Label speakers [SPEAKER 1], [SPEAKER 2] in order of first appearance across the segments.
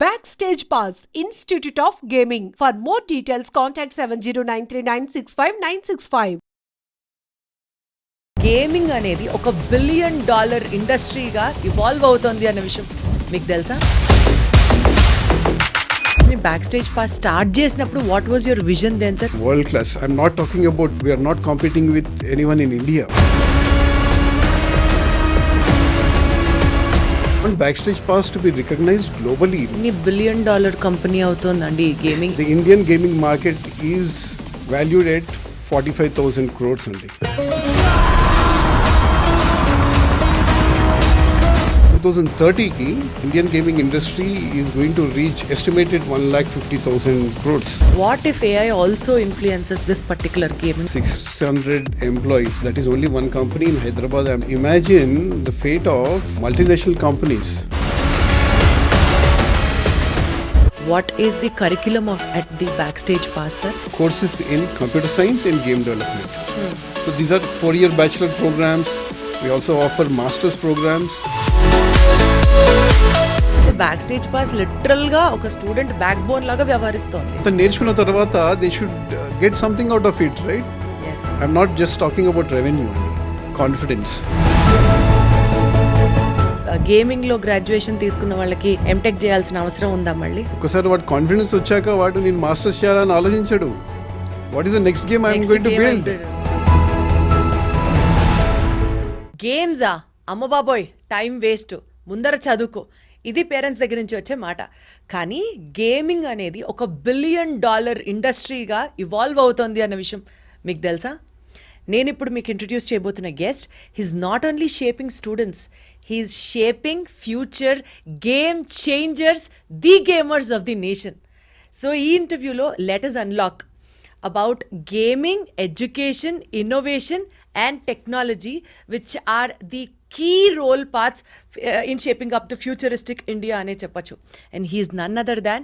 [SPEAKER 1] Backstage Pass, Institute of Gaming. For more details, contact 7093965965.
[SPEAKER 2] Gaming అనేది ఒక $1 billion ఇండస్ట్రీగా evolve అవుతుంది అన్న విషయం మీకు తెలుసా? బ్యాక్ స్టేజ్ పాస్ స్టార్ట్ చేసినప్పుడు what was your vision then sir?
[SPEAKER 3] World class. I'm not talking about, we are not competing with anyone in India. I want Backstage Pass to be recognized globally.
[SPEAKER 2] $1 billion company అవుతుందండి gaming.
[SPEAKER 3] The Indian gaming market is valued at 45,000 crores only. 2030 ki Indian gaming industry is going to reach estimated 1,50,000 crores.
[SPEAKER 2] What if AI also influences this particular game?
[SPEAKER 3] 600 employees, that is only one company in Hyderabad. Imagine the fate of multinational companies.
[SPEAKER 2] What is the curriculum at the Backstage Pass, sir?
[SPEAKER 3] Courses in computer science and game development. So these are 4-year bachelor programs. We also offer master's programs.
[SPEAKER 2] Back stage pass literal గా ఒక student back bone లాగా వ్యవహరిస్తోంది.
[SPEAKER 3] నేర్చుకున్న తర్వాత they should get something out of it, right?
[SPEAKER 2] yes.
[SPEAKER 3] I'm not just talking about revenue only, confidence.
[SPEAKER 2] Gaming లో graduation తీసుకున్న వాళ్ళకి MTech చేయాల్సిన అవసరం ఉందా మళ్ళీ?
[SPEAKER 3] ఒకసారి వాడు కాన్ఫిడెన్స్ వచ్చాక వాడు నేను మాస్టర్స్ చేయాలని ఆలోచించాడు. What is the next game I'm going to build?
[SPEAKER 2] గేమ్సా? అమ్మ బాబోయ్, టైం వేస్ట్, ముందర చదువుకో, ఇది పేరెంట్స్ దగ్గర నుంచి వచ్చే మాట. కానీ గేమింగ్ అనేది ఒక $1 బిలియన్ ఇండస్ట్రీగా ఇవాల్వ్ అవుతుంది అన్న విషయం మీకు తెలుసా? నేను ఇప్పుడు మీకు ఇంట్రడ్యూస్ చేయబోతున్న guest, he's not only shaping students, he's shaping future game changers, the gamers of the nation. So ఈ ఇంటర్వ్యూలో let us unlock about gaming, education, innovation and technology, which are the key role parts in shaping up the futuristic India ane cheppachu. And he is none other than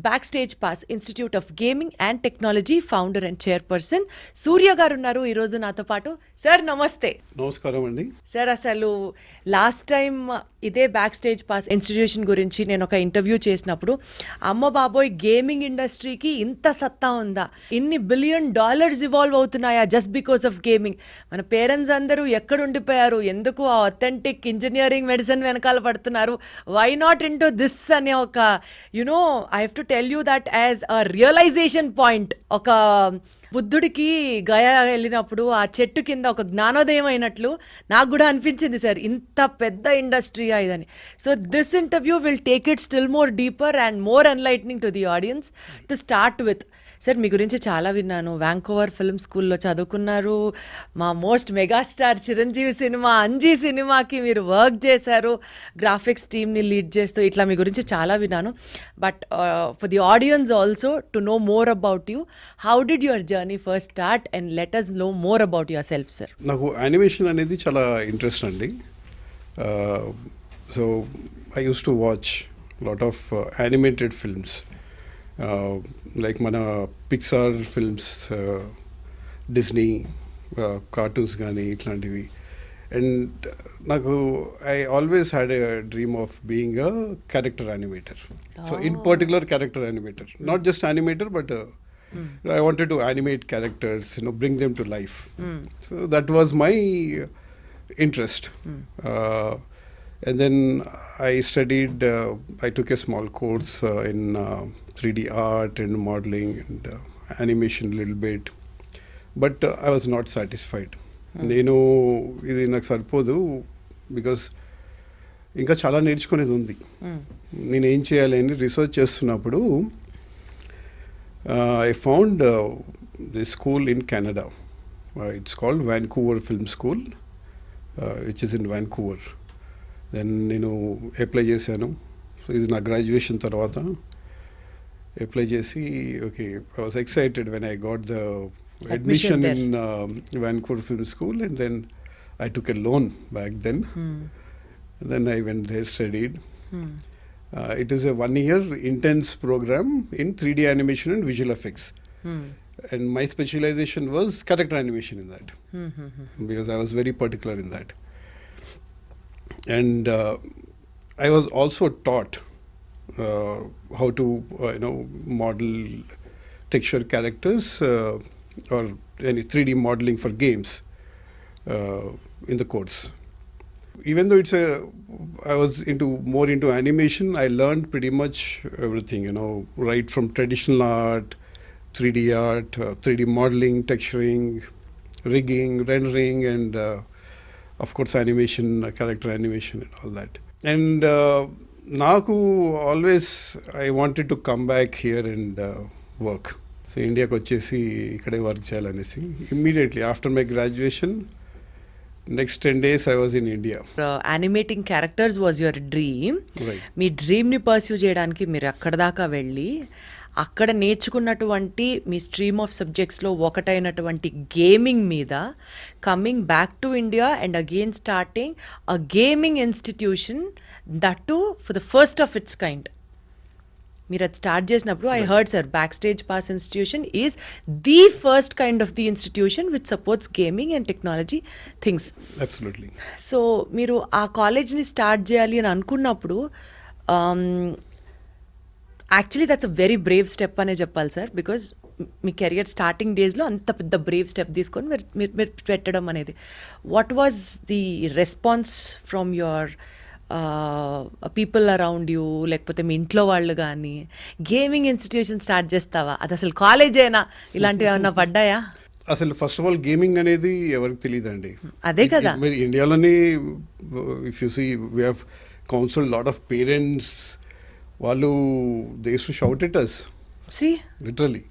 [SPEAKER 2] Backstage Pass Institute of Gaming and Technology founder and chairperson Surya garu unnaru ee roju nato paatu. Sir, namaste.
[SPEAKER 3] నమస్కారం అండి.
[SPEAKER 2] Sir, అసలు last time ఇదే back stage pass institution గురించి నేను ఒక interview చేసినప్పుడు, అమ్మ బాబోయ్ గేమింగ్ ఇండస్ట్రీకి ఇంత సత్తా ఉందా, ఇన్ని $1 బిలియన్ ఇవాల్వ్ అవుతున్నాయా జస్ట్ బికాస్ ఆఫ్ గేమింగ్? మన పేరెంట్స్ అందరూ ఎక్కడ ఉండిపోయారు, ఎందుకు ఆ అథెంటిక్ ఇంజనీరింగ్ మెడిసిన్ వెనకాల పడుతున్నారు, why not into this అనే ఒక you know I have to tell you that as a realisation point. ఒక బుద్ధుడికి గయా వెళ్ళినప్పుడు ఆ చెట్టు కింద ఒక జ్ఞానోదయం అయినట్లు నాకు కూడా అనిపించింది సార్, ఇంత పెద్ద ఇండస్ట్రీయా ఇదని. So this interview will take it still more deeper and more enlightening to the audience. To start with, sir మీ గురించి చాలా విన్నాను, వ్యాంకోవర్ ఫిల్మ్ స్కూల్లో చదువుకున్నారు, మా most megastar Chiranjeevi cinema Anji సినిమాకి మీరు వర్క్ చేశారు, గ్రాఫిక్స్ టీమ్ని లీడ్ చేస్తూ, ఇట్లా మీ గురించి చాలా విన్నాను. But for the audience also to know more about you, how did your journey first start and let us know more about yourself, sir.
[SPEAKER 3] నాకు యానిమేషన్ అనేది చాలా ఇంట్రెస్ట్ అండి. So I use to watch lot of animated films like మన Pixar films, Disney cartoons కానీ ఇట్లాంటివి. And నాకు I always had a dream of being a character animator. So in particular character animator, not just animator but I wanted to animate characters, bring them to life. So that was my interest. And then I studied, I took a small course in 3D art and modeling and animation a little bit. But I was not satisfied. నేను ఇది నాకు సరిపోదు, because ఇంకా చాలా నేర్చుకునేది ఉంది. నేను ఏం చేయాలి అని రీసెర్చ్ చేస్తున్నప్పుడు I found this school in Canada. It's called Vancouver Film School, which is in Vancouver. Then నేను అప్లై చేశాను. సో ఇది నా గ్రాడ్యుయేషన్ తర్వాత అప్లై చేసి, okay, I was excited when I got the admission in Vancouver Film School, and then I took a loan back then. And then I went there, studied. It is a 1-year intense program in 3D animation and visual effects. And my specialization was character animation in that, because I was very particular in that. And I was also taught how to model texture characters or any 3D modeling for games in the course. Even though I was more into animation, I learned pretty much everything, right from traditional art, 3D art, 3D modeling, texturing, rigging, rendering, and of course animation, character animation and all that. And నాకు always I wanted to come back here and work. So ఇండియాకి వచ్చేసి ఇక్కడే work చేయాలనేసి immediately after my graduation, next 10 days I was in India.
[SPEAKER 2] Animating characters was your dream.
[SPEAKER 3] Right.
[SPEAKER 2] మీ డ్రీమ్ని pursue చేయడానికి మీరు అక్కడ దాకా వెళ్ళి అక్కడ నేర్చుకున్నటువంటి మీ స్ట్రీమ్ ఆఫ్ సబ్జెక్ట్స్లో ఒకటైనటువంటి గేమింగ్ మీద coming back to India and again starting a gaming institution that to for the first of its kind. మీరు అది స్టార్ట్ చేసినప్పుడు I heard sir backstage pass institution is the first kind of the institution which supports gaming and technology things.
[SPEAKER 3] Absolutely.
[SPEAKER 2] So మీరు ఆ కాలేజ్ని start చేయాలి అని అనుకున్నప్పుడు actually that's a very Brave step అనే చెప్పాలి sir, because me career starting డేస్లో అంత పెద్ద బ్రేవ్ స్టెప్ తీసుకొని మీరు పెట్టడం అనేది. What was the response from your people around you, లేకపోతే మీ ఇంట్లో వాళ్ళు కానీ గేమింగ్ ఇన్స్టిట్యూషన్ స్టార్ట్ చేస్తావా, అది అసలు కాలేజేనా, ఇలాంటివి ఏమన్నా పడ్డాయా?
[SPEAKER 3] అసలు ఫస్ట్ ఆఫ్ ఆల్ గేమింగ్ అనేది ఎవరికి తెలియదండి.
[SPEAKER 2] అదే కదా,
[SPEAKER 3] మీరు ఇండియాలోని if you see we have council lot of parents, వాళ్ళు they use to shout at us literally.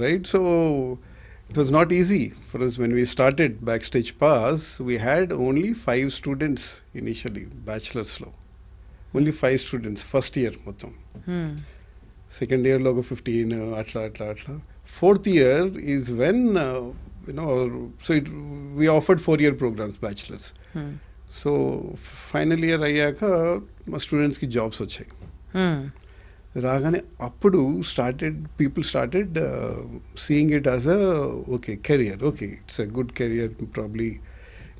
[SPEAKER 3] Right, so it was not easy for us when we started Backstage Pass. We had only 5 students initially, bachelor's lo only 5 students first year మొత్తం. Second year లో 15 అట్లా. Fourth year is when we offered 4-year programs, bachelor's. So final year అయ్యాక మా స్టూడెంట్స్కి jobs వచ్చాయి. రాగానే అప్పుడు people started seeing it as a career. It's a good career, probably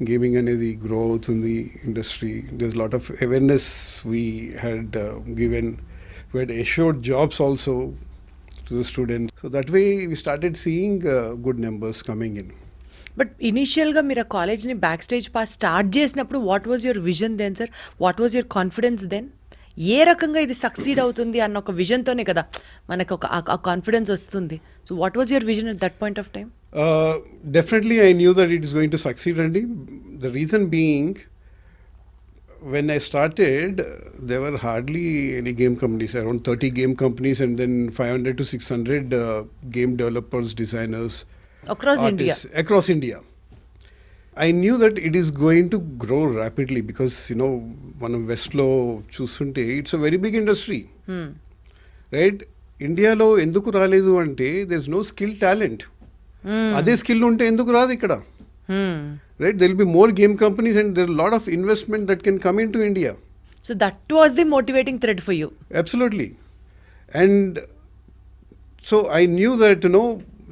[SPEAKER 3] gaming అనేది గ్రో అవుతుంది industry. there's a lot of awareness we had given. We had assured jobs also to the students. So that way we started seeing good numbers coming in.
[SPEAKER 2] But ఇనీషియల్గా మీరు ఆ కాలేజ్ని backstage pass start చేసినప్పుడు what was your vision then sir? What was your confidence then? ఏ రకంగా ఇది succeed అవుతుంది అన్న ఒక విజన్తోనే కదా మనకు ఒక కాన్ఫిడెన్స్ వస్తుంది. So what was your vision at that point of time?
[SPEAKER 3] Definitely I knew that it is going to succeed, Andy. The reason being, when I started, there were hardly any game companies, around 30 game companies, and then 500 to 600 game developers, designers,
[SPEAKER 2] across
[SPEAKER 3] artists, across India. I knew that it is going to grow rapidly because, మనం వెస్ట్లో చూస్తుంటే it's a very big industry. Right? ఇండియాలో ఎందుకు రాలేదు అంటే there's no skill talent. అదే skill ఉంటే ఎందుకు రాదు ఇక్కడ? Right? There will be more game companies and there are a lot of investment that can come into India.
[SPEAKER 2] So that was the motivating thread for you.
[SPEAKER 3] Absolutely. And so I knew that,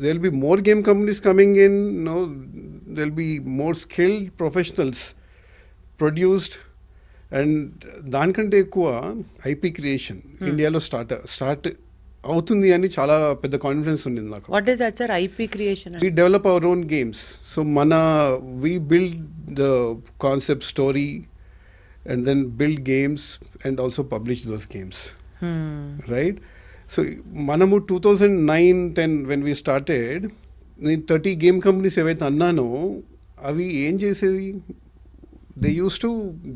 [SPEAKER 3] there will be more game companies coming in, there will be more skilled professionals produced, and దానికంటే ఎక్కువ IP creation ఇండియాలో start అవుతుంది అని చాలా పెద్ద confidence ఉంది నాకు.
[SPEAKER 2] What is that sir, IP creation?
[SPEAKER 3] We develop our own games. So we build the concept story and then build games and also publish those games. Right? So మనము 2009-10 when we started, 30 game companies ఏవైతే అన్నానో అవి ఏం చేసేది, they used to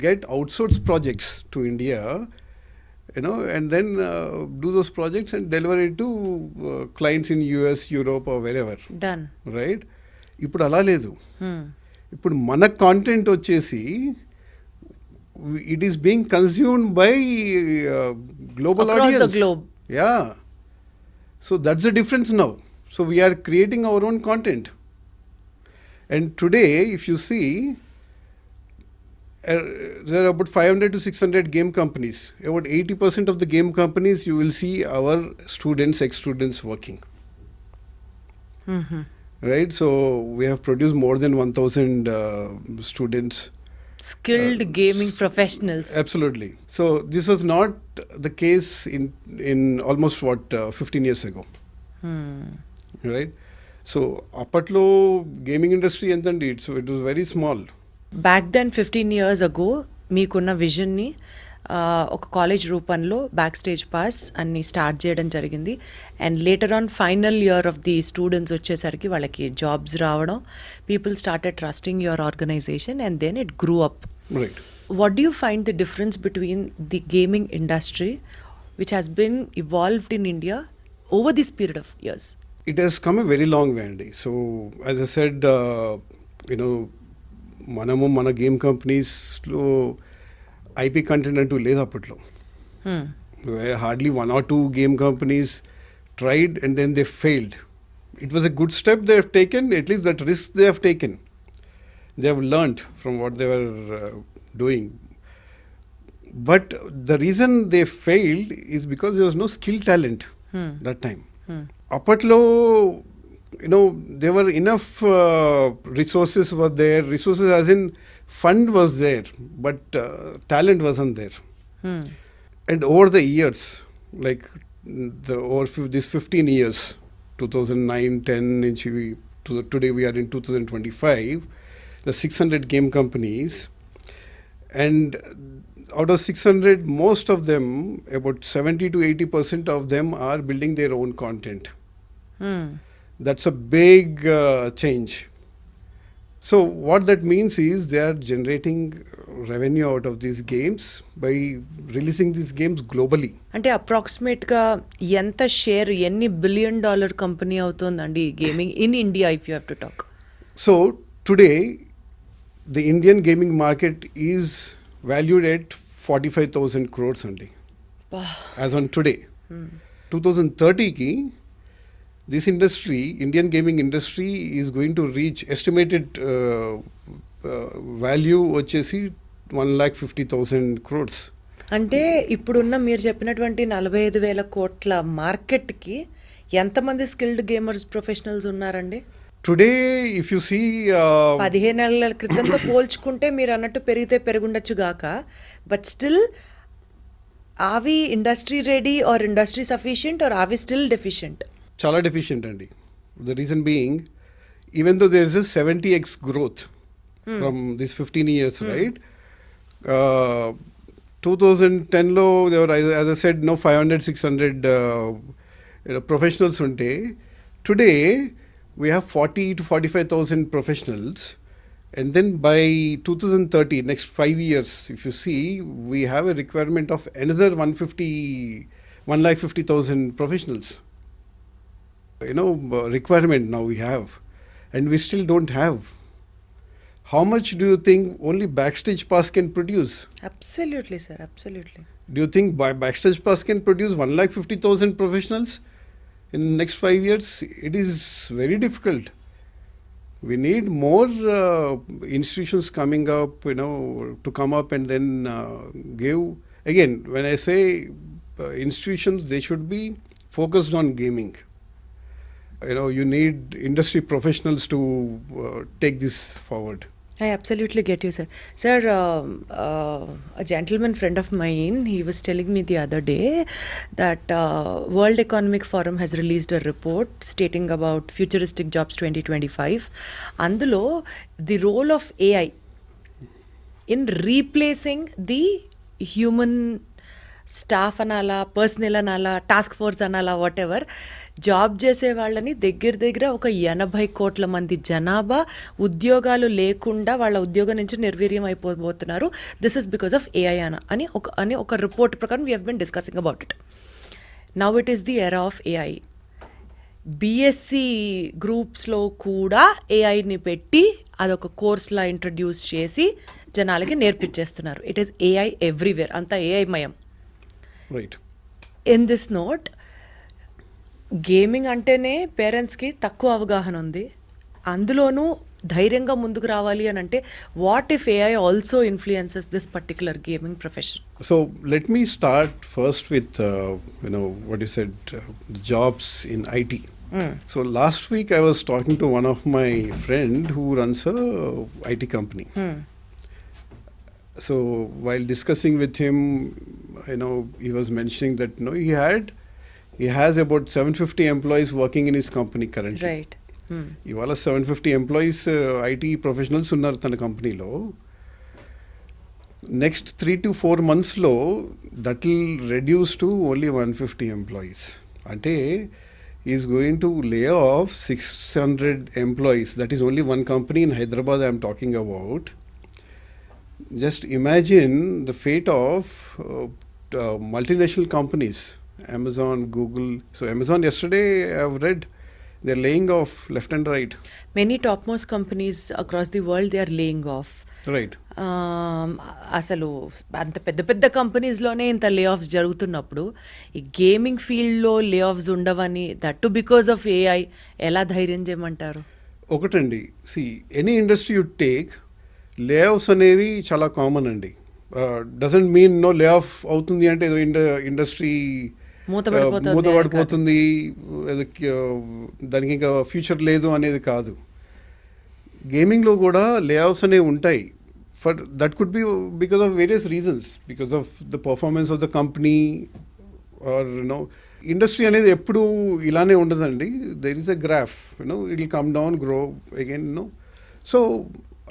[SPEAKER 3] get outsourced projects to India, and then do those projects and deliver it to clients in US, Europe or wherever.
[SPEAKER 2] Done.
[SPEAKER 3] Right? ఇప్పుడు అలా లేదు. ఇప్పుడు మన కాంటెంట్ వచ్చేసి it is being consumed by global
[SPEAKER 2] across
[SPEAKER 3] audience.
[SPEAKER 2] the globe.
[SPEAKER 3] Yeah. So that's the difference now. So we are creating our own content. And today, if you see, there are about 500 to 600 game companies. About 80% of the game companies, you will see our students, ex-students working. Right? So we have produced more than 1,000 students
[SPEAKER 2] Skilled gaming professionals.
[SPEAKER 3] Absolutely. So this was not the case in almost 15 years ago. Right? So apatlo gaming industry entandi, so it was very small.
[SPEAKER 2] Back then 15 years ago మీకున్న విజన్ని ఒక college రూపంలో back pass అన్ని start చేయడం జరిగింది. And later on final year of the students వచ్చేసరికి వాళ్ళకి jobs రావడం, people started trusting your organisation and then it grew up.
[SPEAKER 3] Right.
[SPEAKER 2] What do you find the difference between the gaming industry which has been evolved in India over this period of years?
[SPEAKER 3] It has come a very long way, Andy. So as I said, మన game కంపెనీస్లో IP content అంటూ లేదు అప్పట్లో. Hardly 1 or 2 game companies tried and then they failed. It was a good step they have taken, at least that risk they have taken. They have learnt from what they were doing. But the reason they failed is because there was no skill talent that time. Apatlo, there were enough resources were there. Resources as in fund was there, but talent wasn't there. And over the years, like this 15 years, 2009, 10, today we are in 2025, the 600 game companies, and out of 600, most of them, about 70 to 80% of them are building their own content. That's a big change. So what that means is they are generating revenue out of these games by releasing these games globally.
[SPEAKER 2] అంటే అప్రాక్సిమేట్గా ఎంత share, ఎన్ని $1 billion company అవుతుందండి gaming in India if you have to talk?
[SPEAKER 3] So today the Indian gaming market is valued at 45,000 crores only. As on today. 2030 ki this industry, Indian gaming industry, is going to reach estimated value వచ్చేసి 1,50,000 crores.
[SPEAKER 2] అంటే ఇప్పుడున్న మీరు చెప్పినటువంటి 45,000 కోట్ల మార్కెట్కి ఎంతమంది skilled gamers professionals ఉన్నారండి?
[SPEAKER 3] Today, if you see
[SPEAKER 2] 15 ఏళ్ల క్రితంతో పోల్చుకుంటే మీరు అన్నట్టు పెరిగితే పెరుగుండొచ్చు గాక, but still are we industry ready or industry sufficient or are we still deficient?
[SPEAKER 3] చాలా deficient అండి. The reason being, even though there is a 70x growth from this 15 years, right? 2010 లో there were, as I said, 500, 600 professionals unte. Today we have 40 to 45,000 professionals, and then by 2030, next 5 years, if you see, we have a requirement of another 1,50,000 professionals. Requirement now we have, and we still don't have. How much do you think only Backstage Pass can produce?
[SPEAKER 2] Absolutely, sir. Absolutely.
[SPEAKER 3] Do you think Backstage Pass can produce 1,50,000 professionals in the next 5 years? It is very difficult. We need more institutions coming up, to come up and then give. Again, when I say institutions, they should be focused on gaming. You need industry professionals to take this forward.
[SPEAKER 2] I absolutely get you, sir. Sir, a gentleman friend of mine, he was telling me the other day that World Economic Forum has released a report stating about futuristic jobs 2025. అందులో the role of AI in replacing the human staff అనాలా, personal అనాలా, task force అనాలా, what ever, job చేసే వాళ్ళని దగ్గర ఒక 80 కోట్ల మంది జనాభా ఉద్యోగాలు లేకుండా వాళ్ళ ఉద్యోగం నుంచి నిర్వీర్యం అయిపోబోతున్నారు. This is because of AI అని ఒక రిపోర్ట్ ప్రకారం we have been discussing about it. Now it is the era of AI. BSc గ్రూప్స్లో కూడా ఏఐని పెట్టి అదొక కోర్స్లా ఇంట్రడ్యూస్ చేసి జనాలకి నేర్పించేస్తున్నారు. ఇట్ ఈస్ ఏఐ ఎవ్రీవేర్, అంతా ఏఐ మయం.
[SPEAKER 3] Right.
[SPEAKER 2] In this note, gaming అంటేనే పేరెంట్స్కి తక్కువ అవగాహన ఉంది. అందులోనూ ధైర్యంగా ముందుకు రావాలి అని అంటే what if AI also influences this particular gaming profession?
[SPEAKER 3] So let me start first with what you said, jobs in IT. So last week I was talking to one of my friend who runs a IT company. So while discussing with him, he was mentioning that he has about 750 employees working in his company currently.
[SPEAKER 2] Right.
[SPEAKER 3] ఇవాళ 750 employees IT professionals ఉన్నారు తన కంపెనీలో. Next 3 to 4 monthsలో that will reduce to only 150 employees. అంటే is going to lay off 600 employees. That is only one company in Hyderabad I'm talking about. Just imagine the fate of multinational companies, Amazon, Google. So Amazon yesterday I've read they're laying off left and right.
[SPEAKER 2] Many topmost companies across the world, they are laying off.
[SPEAKER 3] Right.
[SPEAKER 2] అసలు అంత పెద్ద పెద్ద కంపెనీస్లోనే ఇంత లే offs జరుగుతున్నప్పుడు ఈ gaming ఫీల్డ్లో లే ఆఫ్స్ ఉండవని, that to because of AI, ఎలా ధైర్యం చేయమంటారు?
[SPEAKER 3] ఒకటండి, ఎనీ ఇండస్ట్రీ యు టేక్, లే ఆఫ్స్ అనేవి చాలా కామన్ అండి. డజంట్ మీన్ లే ఆఫ్ అవుతుంది అంటే ఏదో ఇండస్ట్రీ మూతపడిపోతుంది, దానికి ఇంకా ఫ్యూచర్ లేదు అనేది కాదు. గేమింగ్లో కూడా లే ఆఫ్స్ అనేవి ఉంటాయి. That could be because of various reasons, because of the performance of the company or industry అనేది ఎప్పుడు ఇలానే ఉండదండి. There is a graph, it will come down, grow again. So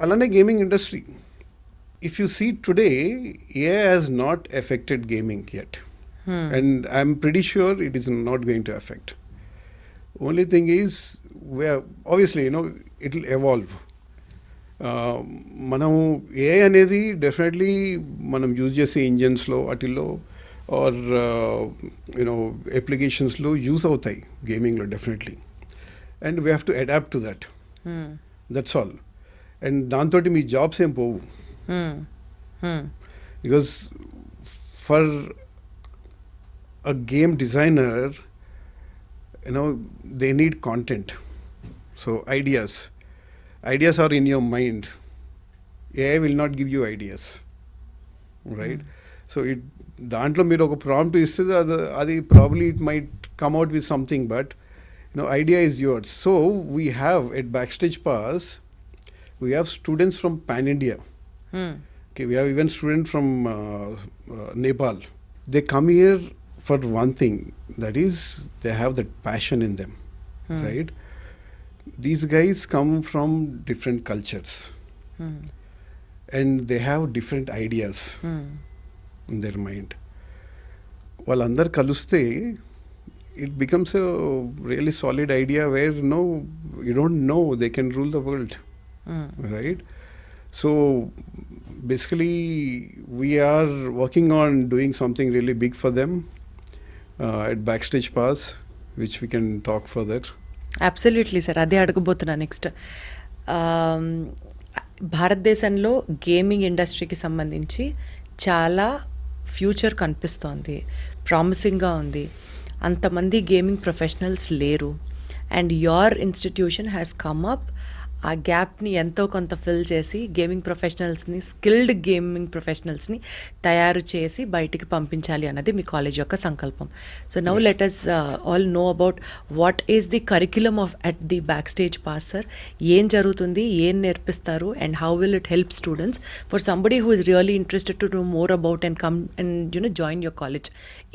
[SPEAKER 3] అలానే gaming industry, if you see today, AI has not affected gaming yet. And I'm pretty sure it is not going to affect. Only thing is, obviously, it will evolve. మనం AI అనేది definitely మనం use చేసే ఇంజన్స్లో వాటిల్లో or అప్లికేషన్స్లో use అవుతాయి గేమింగ్లో definitely. And we have to adapt to that. That's all. And దాంతో మీ జాబ్స్ ఏం పోవు. Because for a game designer, they need content. So ideas are in your mind. AI will not give you ideas, right? So దాంట్లో మీరు ఒక prompt ఇస్తే అది probably it might come out with something, but idea is yours. So we have at Backstage Pass, we have students from Pan India. Okay, we have even students from Nepal. They come here for one thing, that is they have that passion in them, right? These guys come from different cultures, and they have different ideas in their mind. వాళ్ళందరూ కలిస్తే it becomes a really solid idea where you don't know, they can rule the world. Right? So basically we are working on doing something really big for them at Backstage Pass, which we can talk further.
[SPEAKER 2] Absolutely sir, అదే అడగబోతున్నా next. భారతదేశంలో gaming ఇండస్ట్రీకి సంబంధించి చాలా future కనిపిస్తోంది, ప్రామిసింగ్గా ఉంది. అంతమంది gaming professionals లేరు. And your institution has come up ఆ గ్యాప్ని ఎంతో కొంత ఫిల్ చేసి గేమింగ్ ప్రొఫెషనల్స్ని, స్కిల్డ్ గేమింగ్ ప్రొఫెషనల్స్ని తయారు చేసి బయటికి పంపించాలి అన్నది మీ కాలేజ్ యొక్క సంకల్పం. So now let us all know about what is the curriculum of at the backstage pass sir. ఏం జరుగుతుంది, ఏం నేర్పిస్తారు, and how will it help students for somebody who is really interested to know more about and come and join your college?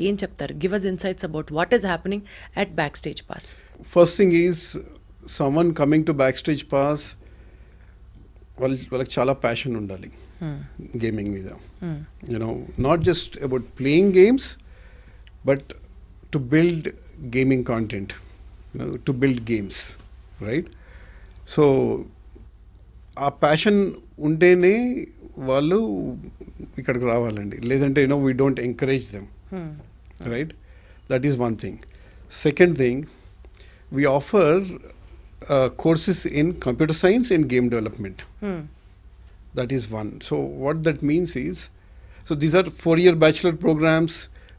[SPEAKER 2] ఏం చెప్తారు? Give us insights about what is happening at backstage pass.
[SPEAKER 3] First thing is, someone coming to Backstage Pass, వాళ్ళకి చాలా passion ఉండాలి gaming మీద. Not just about playing games, but to build gaming content, to build games, right? So ఆ passion ఉంటేనే వాళ్ళు ఇక్కడికి రావాలండి. లేదంటే we don't encourage them, right? That is one thing. Second thing, we offer courses in computer science and game development. That is one. So what that means is, so these are 4-year bachelor programs.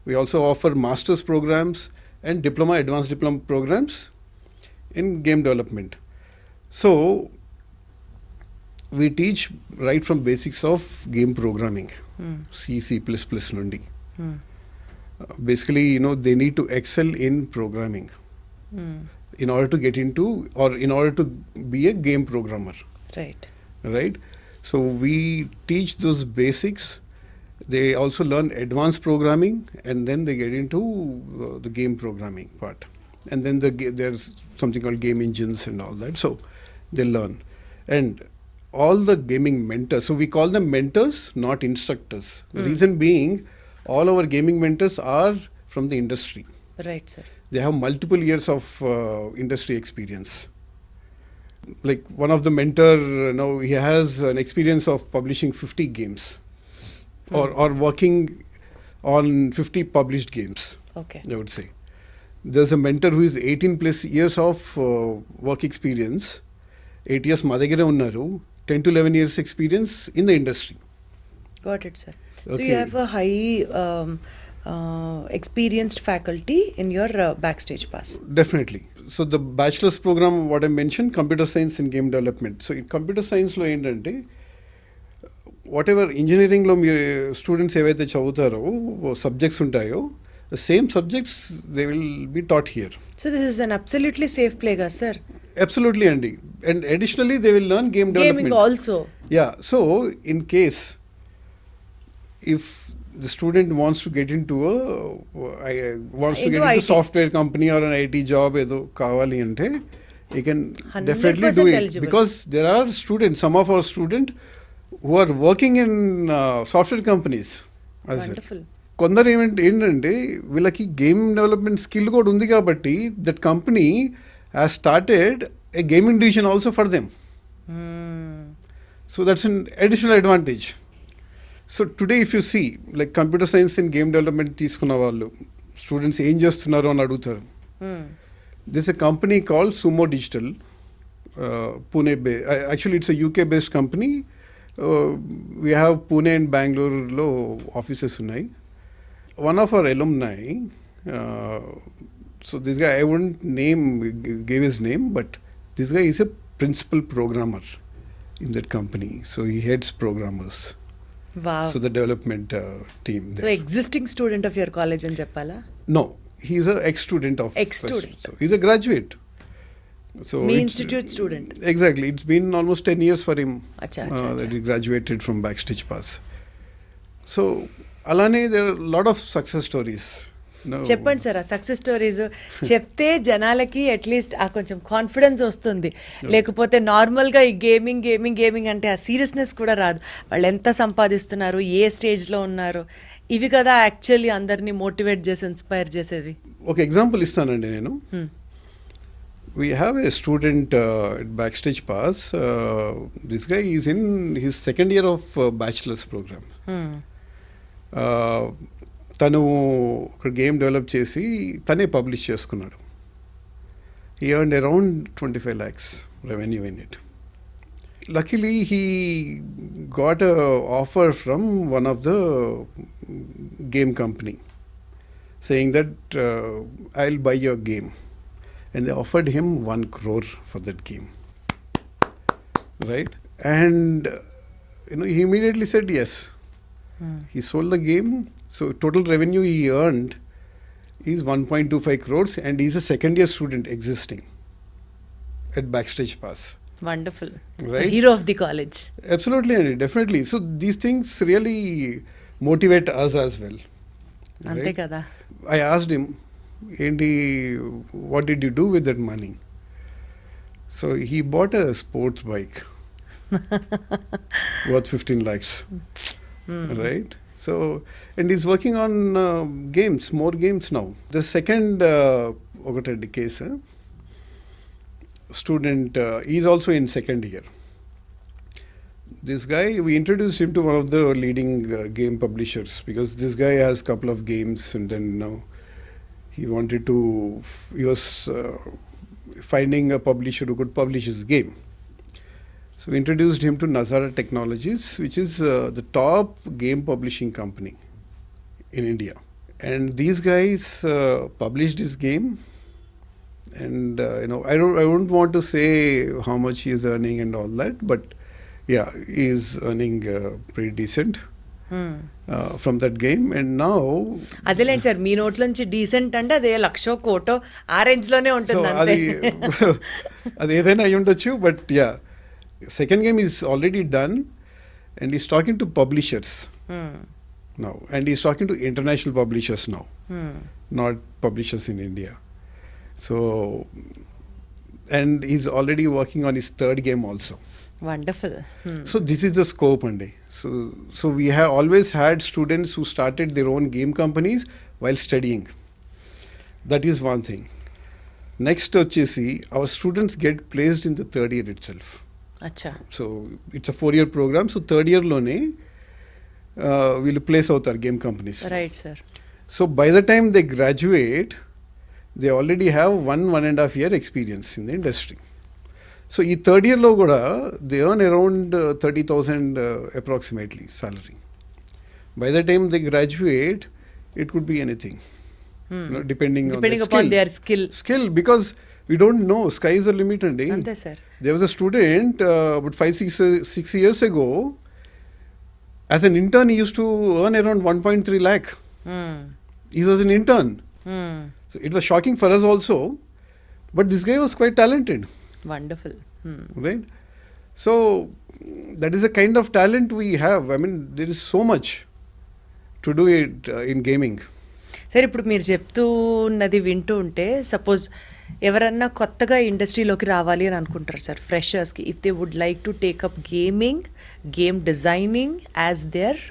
[SPEAKER 3] We also offer master's programs and diploma, advanced diploma programs in game development. So we teach right from basics of game programming, C, C++ nundi. Basically, they need to excel in programming. In order to get into, or in order to be a game programmer.
[SPEAKER 2] Right.
[SPEAKER 3] Right? So we teach those basics. They also learn advanced programming, and then they get into the game programming part. And then there's something called game engines and all that. So they learn. And all the gaming mentors, so we call them mentors, not instructors. The reason being, all our gaming mentors are from the industry.
[SPEAKER 2] Right, sir.
[SPEAKER 3] They have multiple years of industry experience. Like one of the mentor, now he has an experience of publishing 50 games or working on 50 published games.
[SPEAKER 2] Okay.
[SPEAKER 3] I would say. There's a mentor who is 18 plus years of work experience. 8 years madagare unnaru. 10 to 11 years experience in the industry.
[SPEAKER 2] Got it, sir. So
[SPEAKER 3] Okay.
[SPEAKER 2] you have a high experienced faculty in your Backstage Pass.
[SPEAKER 3] Definitely. So the bachelor's program, what I mentioned, computer science and game development. So in computer science lo endante, whatever engineering lo me students ఏవైతే చదువుతారో subjects ఉంటాయో, the same subjects they will be taught here.
[SPEAKER 2] So this is an absolutely safe play, sir.
[SPEAKER 3] Absolutely, Andy. And additionally, they will learn game development.
[SPEAKER 2] Gaming also.
[SPEAKER 3] Yeah. So in case if the student wants to get into
[SPEAKER 2] IT.
[SPEAKER 3] software company or an IT job edo kavali ante, he can
[SPEAKER 2] 100%
[SPEAKER 3] definitely do it,
[SPEAKER 2] eligible.
[SPEAKER 3] because there are students, some of our students who are working in software companies as well.
[SPEAKER 2] Wonderful.
[SPEAKER 3] కొందరు ఏంటంటే వీళ్ళకి game development skill కూడా ఉంది కాబట్టి that company has started a gaming division also for them. So that's an additional advantage. So today if you see like computer science and game development తీసుకున్న వాళ్ళు students ఏం చేస్తున్నారు అని అడుగుతారు. This a company called Sumo Digital, Pune actually it's a UK based company. We have Pune and బెంగళూరులో offices ఉన్నాయి. One of our alumni, so this guy, I wouldn't give his name, but this guy is a principal programmer in that company. So he heads programmers.
[SPEAKER 2] Wow.
[SPEAKER 3] So the development team there.
[SPEAKER 2] So existing student of your college in Jappala?
[SPEAKER 3] No, he's an ex-student of.
[SPEAKER 2] Ex-student.
[SPEAKER 3] So he's a graduate. So
[SPEAKER 2] Me institute student.
[SPEAKER 3] Exactly. It's been almost 10 years for him
[SPEAKER 2] Acha.
[SPEAKER 3] that he graduated from Backstage Pass. So అలానే there are lot of success stories.
[SPEAKER 2] చెప్పండి sir, ఆ success stories చెప్తే జనాలకి at least ఆ కొంచెం confidence వస్తుంది. లేకపోతే నార్మల్గా ఈ గేమింగ్ అంటే ఆ సీరియస్నెస్ కూడా రాదు. వాళ్ళు ఎంత సంపాదిస్తున్నారు, ఏ స్టేజ్లో ఉన్నారు, ఇవి కదా యాక్చువల్లీ అందరినీ మోటివేట్ చేసి ఇన్స్పైర్ చేసేవి.
[SPEAKER 3] ఒక ఎగ్జాంపుల్ ఇస్తానండి నేను. We have a student at Backstage Pass. This guy is in his second year of bachelor's program. తను ఒక గేమ్ డెవలప్ చేసి తనే పబ్లిష్ చేసుకున్నాడు. He earned around 25 lakhs revenue in it. Luckily, he got an offer from one of the game company saying that I'll buy your game. And they offered him 1 crore for that game. Right? And he immediately said yes. He sold the game. So total revenue he earned is 1.25 crores, and he's a second year student existing at Backstage Pass.
[SPEAKER 2] Wonderful.
[SPEAKER 3] Right?
[SPEAKER 2] So hero of the college.
[SPEAKER 3] Absolutely, definitely. So these things really motivate us as well.
[SPEAKER 2] Ante kada.
[SPEAKER 3] I asked him, Andy, what did you do with that money? So he bought a sports bike worth 15 lakhs. Right? So, and he's working on games, more games now. The second case, student, he's also in second year. This guy, we introduced him to one of the leading game publishers, because this guy has a couple of games, and then he was finding a publisher who could publish his game. So we introduced him to Nazara Technologies, which is the top game publishing company in India. And these guys published this game, and I don't want to say how much he is earning and all that, but yeah, he is earning pretty decent from that game. And now
[SPEAKER 2] అదేలేండి sir, మీ నోట్లోంచి decent అంటే అదే 1,00,000 కోటో ఆ range లోనే ఉంటుంది అంతే.
[SPEAKER 3] అది ఏదైనా అయి ఉండొచ్చు, but yeah, second game is already done, and he's talking to publishers now, and he's talking to international publishers now, not publishers in India. So, and he's already working on his third game also.
[SPEAKER 2] Wonderful.
[SPEAKER 3] So this is the scope, Andy. So we have always had students who started their own game companies while studying. That is one thing. Next, our students get placed in the third year itself.
[SPEAKER 2] Acha.
[SPEAKER 3] So it's a 4-year program. So third year lone we'll place out our game companies.
[SPEAKER 2] Right, sir.
[SPEAKER 3] So by the time they graduate, they already have 1.5 year experience in the industry. So in third year lo kuda they earn around 30,000 approximately salary. By the time they graduate, it could be anything. Depending on
[SPEAKER 2] upon their skill.
[SPEAKER 3] Skill, because we don't know. Sky is the limit, Andy.
[SPEAKER 2] Ante, sir.
[SPEAKER 3] There was a student about 6 years ago. As an intern, he used to earn around 1.3 lakh. He was an intern. So it was shocking for us also. But this guy was quite talented.
[SPEAKER 2] Wonderful.
[SPEAKER 3] Right? So that is the kind of talent we have. I mean, there is so much to do it in gaming.
[SPEAKER 2] సరే, ఇప్పుడు మీరు చెప్తున్నది వింటూ ఉంటే suppose ఎవరన్నా కొత్తగా ఇండస్ట్రీలోకి రావాలి అని అనుకుంటారు సార్, ఫ్రెషర్స్కి, if they would like to take up game designing as their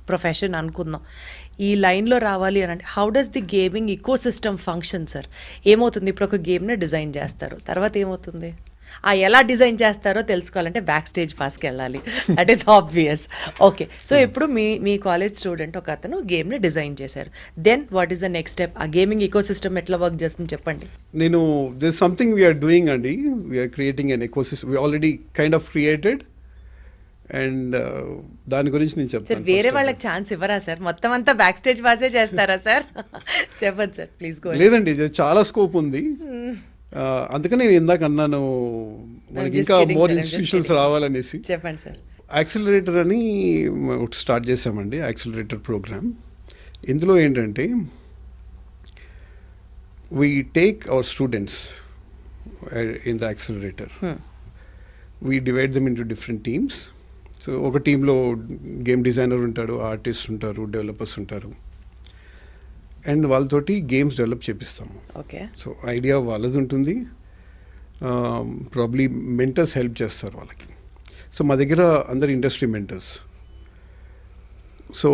[SPEAKER 2] profession అనుకుందాం, ఈ లైన్లో రావాలి అని అంటే how does the gaming ecosystem function sir? ఏమవుతుంది? ఇప్పుడు ఒక గేమ్ని డిజైన్ చేస్తారు, తర్వాత ఏమవుతుంది? ఎలా డిజైన్ చేస్తారో తెలుసుకోవాలంటే బ్యాక్ స్టేజ్ పాస్కి వెళ్ళాలి. That is obvious. Okay, so ఇప్పుడు మీ కాలేజ్ స్టూడెంట్ ఒక అతను గేమ్ని డిజైన్ చేశారు. Then what is the next step? ఆ గేమింగ్ ఈకో సిస్టమ్ ఎట్లా వర్క్ చేస్తుంది చెప్పండి.
[SPEAKER 3] There's something we are doing, Andy. We are creating an ecosystem. We already kind of created. And దాని గురించి నేను చెప్తాను.
[SPEAKER 2] సార్, వేరే వాళ్ళకి ఛాన్స్ ఇవ్వరా సార్? మొత్తం అంతా బ్యాక్ స్టేజ్ పాసే చేస్తారా సార్? చెప్పండి సార్, ప్లీజ్ గో.
[SPEAKER 3] లేదండి, చాలా స్కోప్ ఉంది. అందుకని నేను ఇందాక అన్నాను మనకి ఇంకా మోర్ ఇన్స్టిట్యూషన్స్ రావాలనేసి.
[SPEAKER 2] చెప్పండి సార్.
[SPEAKER 3] యాక్సిలరేటర్ అని స్టార్ట్ చేసామండి, యాక్సిలరేటర్ ప్రోగ్రామ్. ఇందులో ఏంటంటే we take our students in the accelerator. We divide them into different teams. So ఒక టీంలో గేమ్ డిజైనర్ ఉంటాడు, ఆర్టిస్ట్ ఉంటారు, డెవలపర్స్ ఉంటారు, అండ్ వాళ్ళతోటి గేమ్స్ డెవలప్ చేపిస్తాము.
[SPEAKER 2] ఓకే.
[SPEAKER 3] సో ఐడియా వాళ్ళది ఉంటుంది, ప్రాబ్లీ మెంటర్స్ హెల్ప్ చేస్తారు వాళ్ళకి. సో మా దగ్గర అందరు ఇండస్ట్రీ మెంటర్స్. సో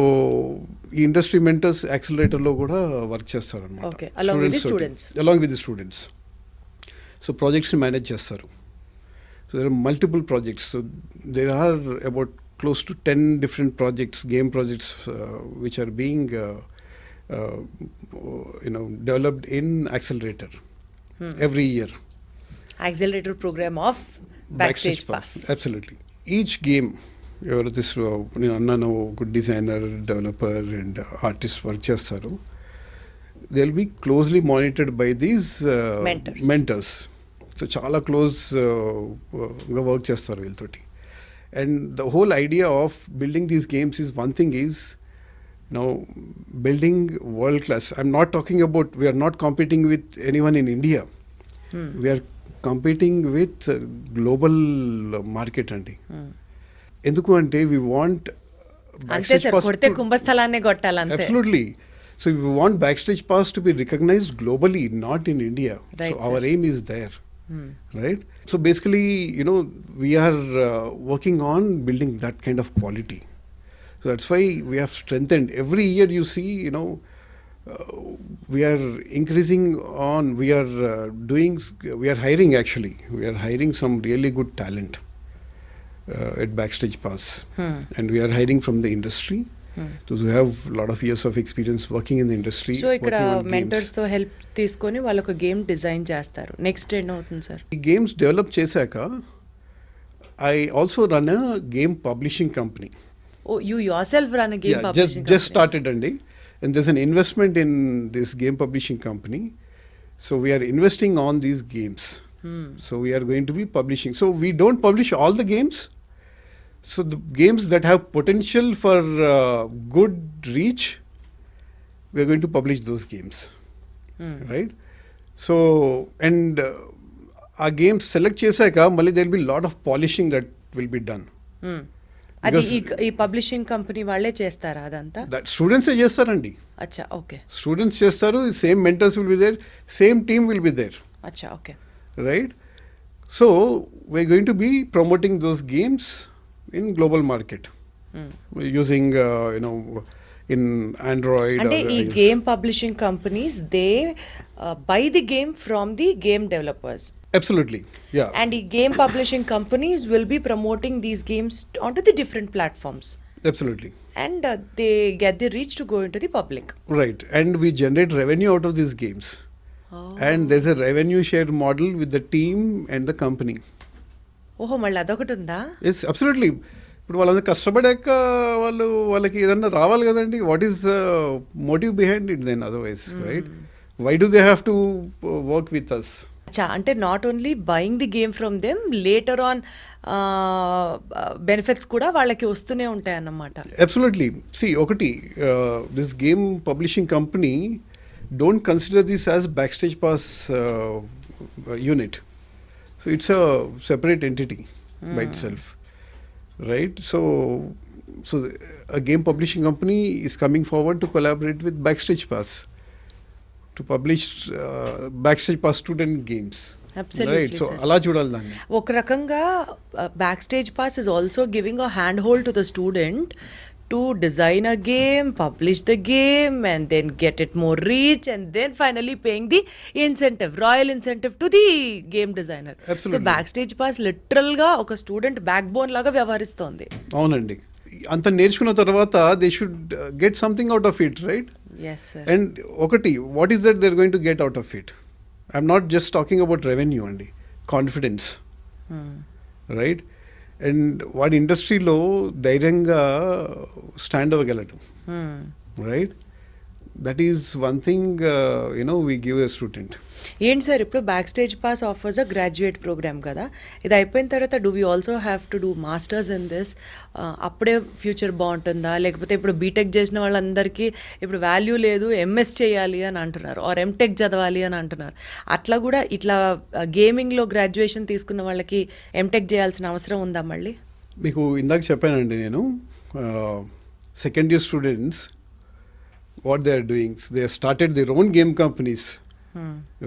[SPEAKER 3] ఈ ఇండస్ట్రీ మెంటర్స్ యాక్సిలరేటర్లో కూడా వర్క్ చేస్తారు అనమాట, along with the students. So ప్రాజెక్ట్స్ని మేనేజ్ చేస్తారు. So there are multiple projects. So there are about close to 10 different projects, game projects, which are being developed in Accelerator every year.
[SPEAKER 2] Accelerator program of Backstage Pass.
[SPEAKER 3] Absolutely. Each game, this good designer, developer, and artist work chestaru. They'll be closely monitored by these mentors. So చాలా క్లోజ్గా work చేస్తారు వీళ్ళతోటి. And the whole idea of building these games is one thing is now building world class. I'm not talking about, we're not competing with anyone in India, we're competing with global market అండి. ఎందుకు అంటే we want
[SPEAKER 2] కుంభస్థలాన్ని కొట్టాలి.
[SPEAKER 3] Absolutely. So we want Backstage Pass to be recognized globally, not in India.
[SPEAKER 2] Right,
[SPEAKER 3] so our aim is there. Right? So basically, we are working on building that kind of quality. So that's why we have strengthened. Every year you see, we are increasing on, we are hiring actually. We are hiring some really good talent at Backstage Pass. And we are hiring from the industry. Those who have a lot of years of experience working in the industry.
[SPEAKER 2] So ఇక్కడ mentors తో help తీసుకొని వాళ్ళు ఒక game design చేస్తారు. Next ఏం అవుతుంది sir?
[SPEAKER 3] ఈ games develop చేశాక I also run a game publishing company.
[SPEAKER 2] Oh, you yourself run a game publishing company?
[SPEAKER 3] Just started అండి. And there's an investment in this game publishing company. So we are investing on these games. So we are going to be publishing. So we don't publish all the games. So the games that have potential for good reach, we are going to publish those games, right? So, and our games select chesaka, mali there will be a lot of polishing that will be done.
[SPEAKER 2] అది ఈ publishing company వాళ్ళే చేస్తారా అదంతా?
[SPEAKER 3] స్టూడెంట్సే చేస్తారండి.
[SPEAKER 2] అచ్చా, okay.
[SPEAKER 3] Students చేస్తారు, same mentors will be there, same team will be there.
[SPEAKER 2] అచ్చా, okay.
[SPEAKER 3] Right. So we're going to be promoting those games in global market using in Android.
[SPEAKER 2] అంటే ఈ game publishing companies they buy the game from the game developers.
[SPEAKER 3] Absolutely, yeah.
[SPEAKER 2] And the game publishing companies will be promoting these games onto the different platforms.
[SPEAKER 3] Absolutely.
[SPEAKER 2] And they get the reach to go into the public.
[SPEAKER 3] Right. And we generate revenue out of these games.
[SPEAKER 2] Oh.
[SPEAKER 3] And there's a revenue share model with the team and the company.
[SPEAKER 2] ఓహో, మళ్ళీ అదొకటి ఉందా?
[SPEAKER 3] Yes, absolutely. ఇప్పుడు వాళ్ళందరూ కష్టపడాక వాళ్ళకి ఏదన్నా రావాలి కదండి. What is motive behind it then otherwise, right? Why do they have to work with us?
[SPEAKER 2] అంటే not only buying the game from them, later on benefits కూడా వాళ్ళకి వస్తూనే ఉంటాయి అన్నమాట.
[SPEAKER 3] అబ్సల్యూట్లీ. సి ఒకటి, this game publishing company don't consider this as Backstage Pass unit. So it's a separate entity by itself, right? So a game publishing company is coming forward to collaborate with Backstage Pass to publish Backstage Pass student games.
[SPEAKER 2] Absolutely,
[SPEAKER 3] right? So
[SPEAKER 2] sir.
[SPEAKER 3] అలా చూడాలి దాన్ని.
[SPEAKER 2] ఒక రకంగా Backstage Pass is also giving a handhold to the student to design a game, publish the game, and then get it more reach, and then finally paying the incentive, royal incentive to the game designer.
[SPEAKER 3] Absolutely.
[SPEAKER 2] So Backstage Pass literal గా ఒక student back bone లాగా వ్యవహరిస్తోంది.
[SPEAKER 3] అవునండి. అంత నేర్చుకున్న తర్వాత they should get something out of it, right?
[SPEAKER 2] Yes, sir.
[SPEAKER 3] And ఒకటి, what is that they are going to get out of it? I'm not just talking about revenue అండి, confidence, right? And వాడి ఇండస్ట్రీలో ధైర్యంగా stand అవ్వగలడు, right? That is one thing we give a student.
[SPEAKER 2] ఏంటి sir, ఇప్పుడు Backstage Pass offers a graduate programme కదా, ఇది అయిపోయిన తర్వాత do we also have to do masters in this? అప్పుడే ఫ్యూచర్ బాగుంటుందా, లేకపోతే ఇప్పుడు బీటెక్ చేసిన వాళ్ళందరికీ ఇప్పుడు వాల్యూ లేదు, ఎంఎస్ చేయాలి అని అంటున్నారు, ఆర్ ఎంటెక్ చదవాలి అని అంటున్నారు. అట్లా కూడా ఇట్లా గేమింగ్లో గ్రాడ్యుయేషన్ తీసుకున్న వాళ్ళకి ఎంటెక్ చేయాల్సిన అవసరం ఉందా మళ్ళీ?
[SPEAKER 3] మీకు ఇందాక చెప్పానండి నేను, second year students what they are doing, they started their own game companies,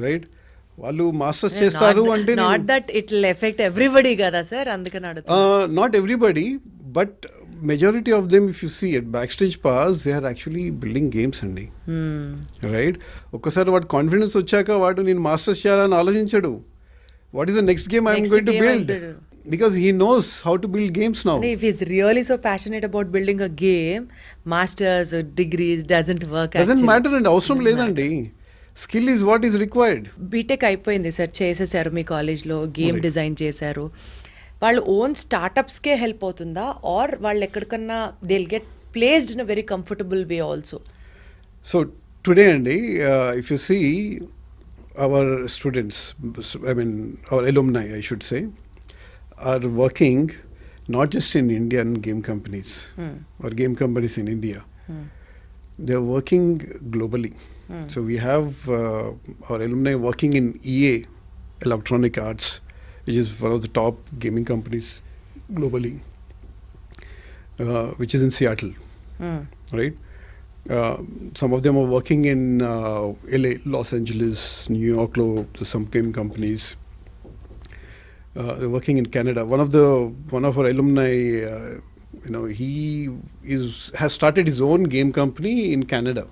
[SPEAKER 3] right? వాళ్ళు మాస్టర్స్ చేస్తారు అంటే
[SPEAKER 2] not that it will affect everybody కదా సార్, అందుకని అడుగుతా.
[SPEAKER 3] Not everybody, but majority of them if you see at Backstage Pass they are actually building games అండి, right? ఒక్కసారి వాడు confidence వచ్చాక వాడు నేను మాస్టర్స్ చేయాలని ఆలోచించాడు. What is the next game I'm going to build? Because he knows how to build games now.
[SPEAKER 2] And if he's really so passionate about building a game, masters or degrees doesn't work.
[SPEAKER 3] Doesn't matter and అవసరం లేదండి. Skill is what is required.
[SPEAKER 2] BTech అయిపోయింది sir, చేసేసారు మీ కాలేజ్లో, game design చేశారు, వాళ్ళు own స్టార్టప్స్కే help అవుతుందా, ఆర్ వాళ్ళు ఎక్కడికన్నా they will get placed in a very comfortable way also?
[SPEAKER 3] So today అండి, if you see our students, I mean our alumni I should say, are working not just in Indian game companies or game companies in India. They are working globally. So we have our alumni working in EA, Electronic Arts, which is one of the top gaming companies globally, which is in Seattle, right? Some of them are working in LA, Los Angeles, New York, some game companies. They're working in Canada. One of our alumni, he has started his own game company in Canada,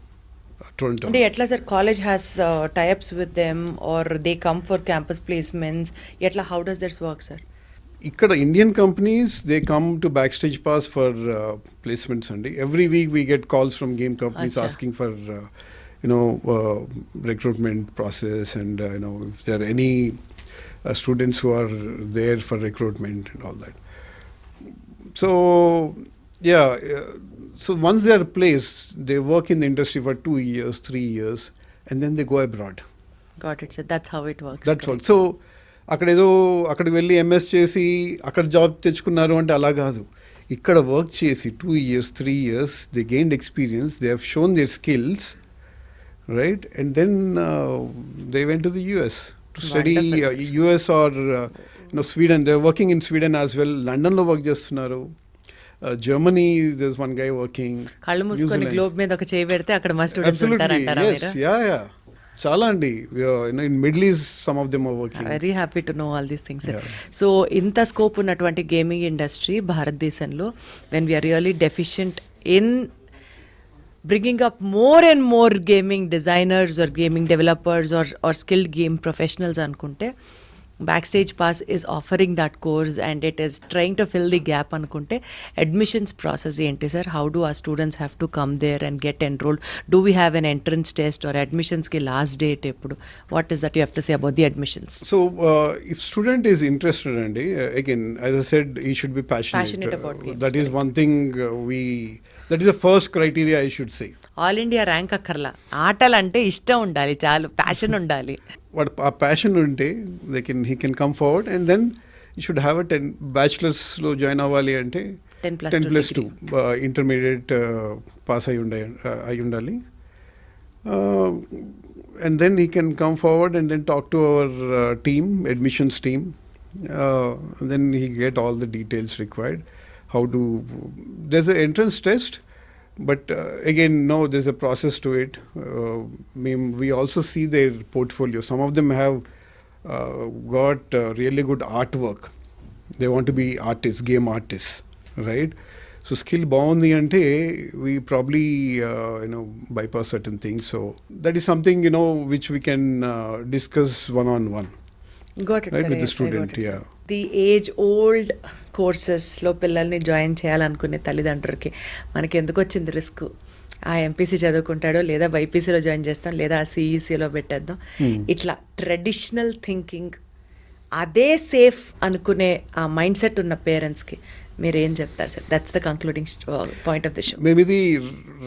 [SPEAKER 3] Toronto.
[SPEAKER 2] అంటే ఎట్లా sir, college has tie ups with them or they come for campus placements, ఎట్లా, how does that's work sir?
[SPEAKER 3] ఇక్కడ Indian companies they come to Backstage Pass for placements అండి. Every week we get calls from game companies asking for recruitment process, and if there are any students who are there for recruitment and all that. So yeah, so once they are placed, they work in the industry for 2 years, 3 years, and then they go abroad.
[SPEAKER 2] Got it sir, that's how it works.
[SPEAKER 3] That's all. So అక్కడికి వెళ్ళి MS చేసి అక్కడ job తెచ్చుకున్నారు అంటే అలా కాదు. ఇక్కడ work చేసి 2 years, 3 years, they gained experience, they have shown their skills, right? And then they went to the US to study, US or Sweden. They're working in Sweden as well. London lo work చేస్తున్నారు. Germany, there's one guy working.
[SPEAKER 2] కళ్ళు మూసుకొని globe మీద ఒక చేయి పెడితే అక్కడ మా students
[SPEAKER 3] Absolutely,
[SPEAKER 2] ఉంటారంటారా
[SPEAKER 3] yes,
[SPEAKER 2] మీరు?
[SPEAKER 3] yeah. చాలా అండి, in Middle East some of them are working.
[SPEAKER 2] Very happy to know all these things.
[SPEAKER 3] Yeah.
[SPEAKER 2] So ఇంత స్కోప్ ఉన్నటువంటి గేమింగ్ ఇండస్ట్రీ భారతదేశంలో, when we are really deficient in bringing up more and more gaming designers or gaming developers or skilled game professionals anukunte, Backstage Pass is offering that course and it is trying to fill the gap anukunte. Admissions process enti sir, how do our students have to come there and get enrolled? Do we have an entrance test or admissions ki last date eppudu? What is that you have to say about the admissions?
[SPEAKER 3] So if student is interested, Andy, again, as I said, he should be passionate
[SPEAKER 2] about games.
[SPEAKER 3] That is one thing that is the first criteria, I should say.
[SPEAKER 2] All India rank అక్కర్లా, ఆటలంటే ఇష్టం ఉండాలి, చాలు passion ఉండాలి.
[SPEAKER 3] What a passion unte, he can come forward, and then he should have a 10 bachelor's lo join avali ante 10+2 intermediate pass ayi undali, and then he can come forward and then talk to our team, admissions team, then he get all the details required. There's an entrance test, but again, no, there's a process to it. We also see their portfolio. Some of them have got really good artwork. They want to be artists, game artists, right? So skill baundi ante, we probably bypass certain things. So that is something which we can discuss one-on-one.
[SPEAKER 2] Got it,
[SPEAKER 3] right,
[SPEAKER 2] sir.
[SPEAKER 3] with the student. Yeah.
[SPEAKER 2] The age old కోర్సెస్లో పిల్లల్ని join చేయాలనుకునే తల్లిదండ్రులకి మనకి ఎందుకు వచ్చింది risk? ఆ MPC చదువుకుంటాడో, లేదా బైపీసీలో join చేస్తాం, లేదా సిఈసీలో పెట్టేద్దాం. ఇట్లా ట్రెడిషనల్ థింకింగ్, అదే సేఫ్ అనుకునే ఆ మైండ్ సెట్ ఉన్న పేరెంట్స్కి మీరు ఏం చెప్తారు sir? That's the concluding point of the show.
[SPEAKER 3] Maybe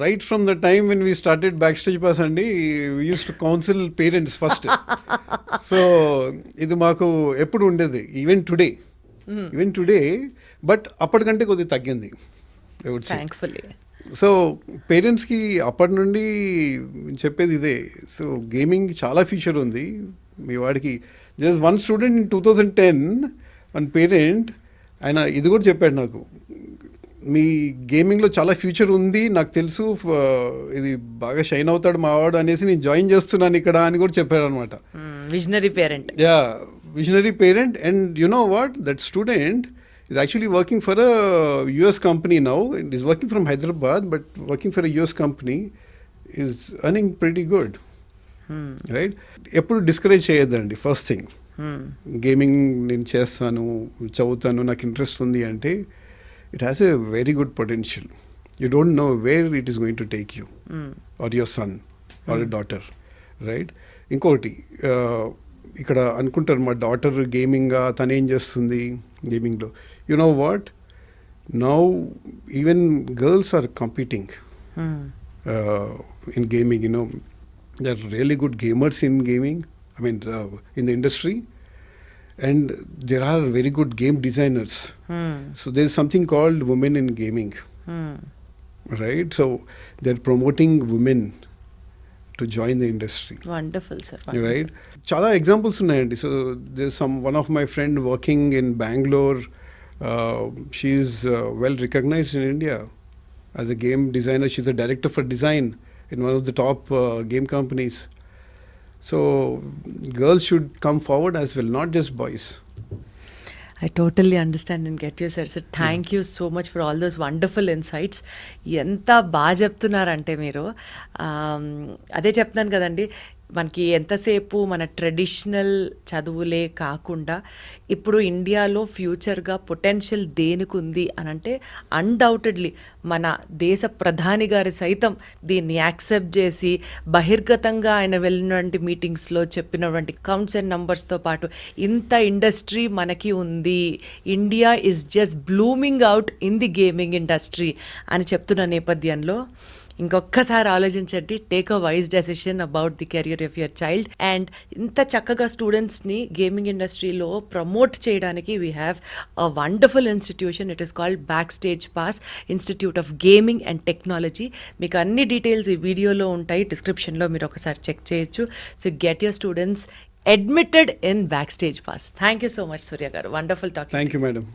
[SPEAKER 3] right from the time when we started Backstage Pass అండి, we used to counsel parents first. So ఇది మాకు ఎప్పుడు ఉండేది, ఈవెన్ టుడే, బట్ అప్పటికంటే కొద్దిగా తగ్గింది, I would say.
[SPEAKER 2] Thankfully.
[SPEAKER 3] So పేరెంట్స్కి అప్పటి నుండి చెప్పేది ఇదే. సో గేమింగ్ చాలా ఫ్యూచర్ ఉంది మీ వాడికి. Just one student in 2010, one parent, ఆయన ఇది కూడా చెప్పాడు నాకు, మీ గేమింగ్లో చాలా ఫ్యూచర్ ఉంది, నాకు తెలుసు, ఇది బాగా షైన్ అవుతాడు మావాడు అనేసి నేను జాయిన్ చేస్తున్నాను ఇక్కడ అని కూడా చెప్పాడు అనమాట.
[SPEAKER 2] Visionary parent.
[SPEAKER 3] Yeah, visionary parent. And you know what, that student is actually working for a US company now. It is working from Hyderabad, but working for a US company, is earning pretty good. Right? ఎప్పుడు discourage చేయొద్దండి. First thing, gaming నేను చేస్తాను, చదువుతాను, నాకు interest ఉంది అంటే it has a very good potential. You don't know where it is going to take you or your son or a daughter, right? ఇంకొకటి, ఇక్కడ అనుకుంటారు మా డాటర్ గేమింగ్గా తనేం చేస్తుంది గేమింగ్లో. You know what, now even girls are competing in gaming. There are really good gamers in gaming, in the industry, and there are very good game designers. So there's something called women in gaming, right? So they're promoting women to join the industry.
[SPEAKER 2] Wonderful, sir.
[SPEAKER 3] Right? Chala examples unnayandi. So there's one of my friend working in Bangalore. She's well recognized in India as a game designer. She's a director for design in one of the top game companies. So girls should come forward as well, not just boys.
[SPEAKER 2] I totally understand and get you, sir. So thank you so much for all those wonderful insights. ఎంత బాగా చెప్తున్నారంటే మీరు, అదే చెప్తున్నాను కదండి, మనకి ఎంతసేపు మన ట్రెడిషనల్ చదువులే కాకుండా ఇప్పుడు ఇండియాలో ఫ్యూచర్గా పొటెన్షియల్ దేనికి ఉంది అని అంటే అన్డౌటెడ్లీ మన దేశ ప్రధాని గారి సైతం దీన్ని యాక్సెప్ట్ చేసి బహిర్గతంగా ఆయన వెళ్ళినటువంటి మీటింగ్స్లో చెప్పినటువంటి కౌంట్స్ అండ్ నంబర్స్తో పాటు ఇంత ఇండస్ట్రీ మనకి ఉంది, India is just blooming out in the gaming industry అని చెప్తున్న నేపథ్యంలో ఇంకొక్కసారి ఆలోచించండి. Take a wise decision about the career of your child. And ఇంత చక్కగా స్టూడెంట్స్ని గేమింగ్ ఇండస్ట్రీలో ప్రమోట్ చేయడానికి we have a wonderful institution. It is called Backstage Pass Institute of Gaming and Technology. మీకు అన్ని డీటెయిల్స్ ఈ వీడియోలో ఉంటాయి, డిస్క్రిప్షన్లో మీరు ఒకసారి చెక్ చేయొచ్చు. So get your students admitted in Backstage Pass. Thank you so much, Surya garu. Wonderful talking.
[SPEAKER 3] Thank you, madam.